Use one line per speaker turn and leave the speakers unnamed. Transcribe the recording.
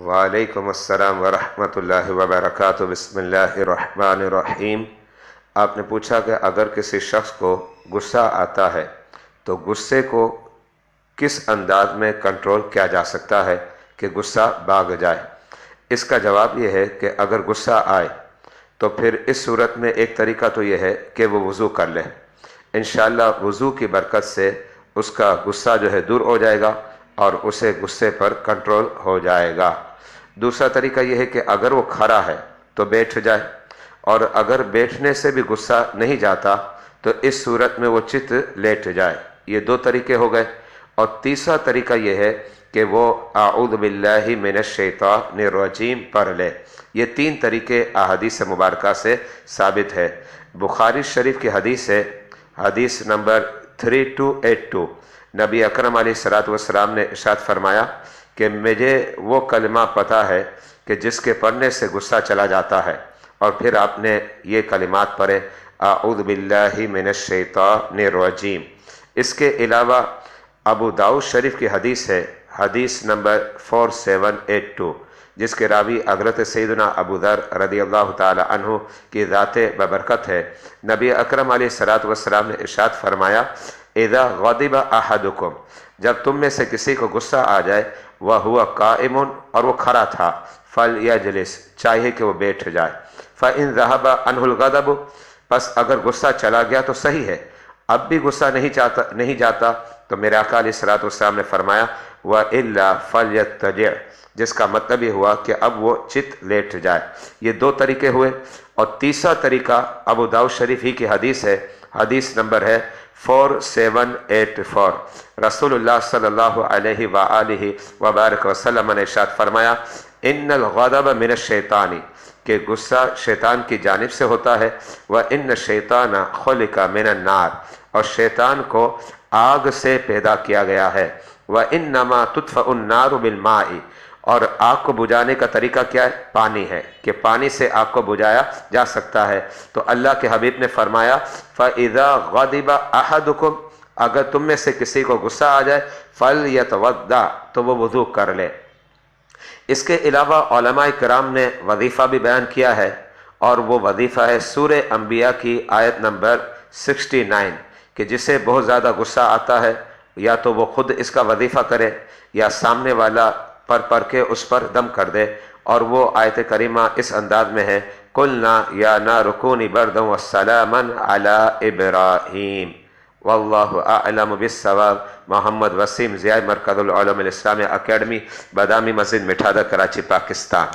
وعلیکم السلام ورحمۃ اللہ وبرکاتہ۔ بسم اللہ الرحمن الرحیم۔ آپ نے پوچھا کہ اگر کسی شخص کو غصہ آتا ہے تو غصے کو کس انداز میں کنٹرول کیا جا سکتا ہے کہ غصہ بھاگ جائے؟ اس کا جواب یہ ہے کہ اگر غصہ آئے تو پھر اس صورت میں ایک طریقہ تو یہ ہے کہ وہ وضو کر لے۔ انشاءاللہ وضو کی برکت سے اس کا غصہ جو ہے دور ہو جائے گا اور اسے غصے پر کنٹرول ہو جائے گا۔ دوسرا طریقہ یہ ہے کہ اگر وہ کھڑا ہے تو بیٹھ جائے، اور اگر بیٹھنے سے بھی غصہ نہیں جاتا تو اس صورت میں وہ چت لیٹ جائے۔ یہ دو طریقے ہو گئے۔ اور تیسرا طریقہ یہ ہے کہ وہ اعوذ باللہ من الشیطان الرجیم پڑھ لے۔ یہ تین طریقے احادیث مبارکہ سے ثابت ہے۔ بخاری شریف کی حدیث ہے، حدیث نمبر 3282، نبی اکرم علیہ الصلوۃ والسلام نے ارشاد فرمایا کہ مجھے وہ کلمہ پتہ ہے کہ جس کے پڑھنے سے غصہ چلا جاتا ہے، اور پھر آپ نے یہ کلمات پڑھے، اعوذ باللہ من الشیطان الرجیم۔ اس کے علاوہ ابو داؤد شریف کی حدیث ہے، حدیث نمبر 4782، جس کے راوی حضرت سیدنا ابو ذر رضی اللہ تعالی عنہ کی ذات ببرکت ہے۔ نبی اکرم علیہ الصلوۃ والسلام نے ارشاد فرمایا، اذا غضب احدکم، جب تم میں سے کسی کو غصہ آ جائے، وہو قائم، اور وہ کھڑا تھا، فلیجلس، چاہیے کہ وہ بیٹھ جائے، فإن ذهب عنہ الغضب، پس اگر غصہ چلا گیا تو صحیح ہے، اب بھی غصہ نہیں جاتا تو میرے آقا علیہ الصلوۃ والسلام نے فرمایا وإلا فلیضطجع، جس کا مطلب یہ ہوا کہ اب وہ چت لیٹ جائے۔ یہ دو طریقے ہوئے۔ اور تیسرا طریقہ ابو داؤد شریف ہی کی حدیث ہے، حدیث نمبر ہے 4784، رسول اللہ صلی اللہ علیہ وآلہ وبارک وسلم نے ارشاد فرمایا، ان الغضب من الشیطان، کہ غصہ شیطان کی جانب سے ہوتا ہے، وان الشیطان خلق من النار، اور شیطان کو آگ سے پیدا کیا گیا ہے، وانما تطفئ النار بالماء، اور آگ کو بجھانے کا طریقہ کیا ہے؟ پانی ہے، کہ پانی سے آگ کو بجھایا جا سکتا ہے۔ تو اللہ کے حبیب نے فرمایا فَإِذَا غَضِبَ أَحَدُكُمْ، اگر تم میں سے کسی کو غصہ آ جائے، فَلْيَتَوَضَّأْ، تو وہ وضو کر لے۔ اس کے علاوہ علماء کرام نے وظیفہ بھی بیان کیا ہے، اور وہ وظیفہ ہے سورہ انبیاء کی آیت نمبر 69، کہ جسے بہت زیادہ غصہ آتا ہے یا تو وہ خود اس کا وظیفہ کرے یا سامنے والا پڑھ کے اس پر دم کر دے۔ اور وہ آیت کریمہ اس انداز میں ہے، قُلْنَا يَا نَارُ كُونِي بَرْدًا وَسَلَامًا عَلَىٰ إِبْرَاهِيمَ واللہ اعلم بالصواب۔ محمد وسیم ضیاء، مرکز العلوم الاسلامیہ اکیڈمی، بادامی مسجد، مٹھادہ، کراچی، پاکستان۔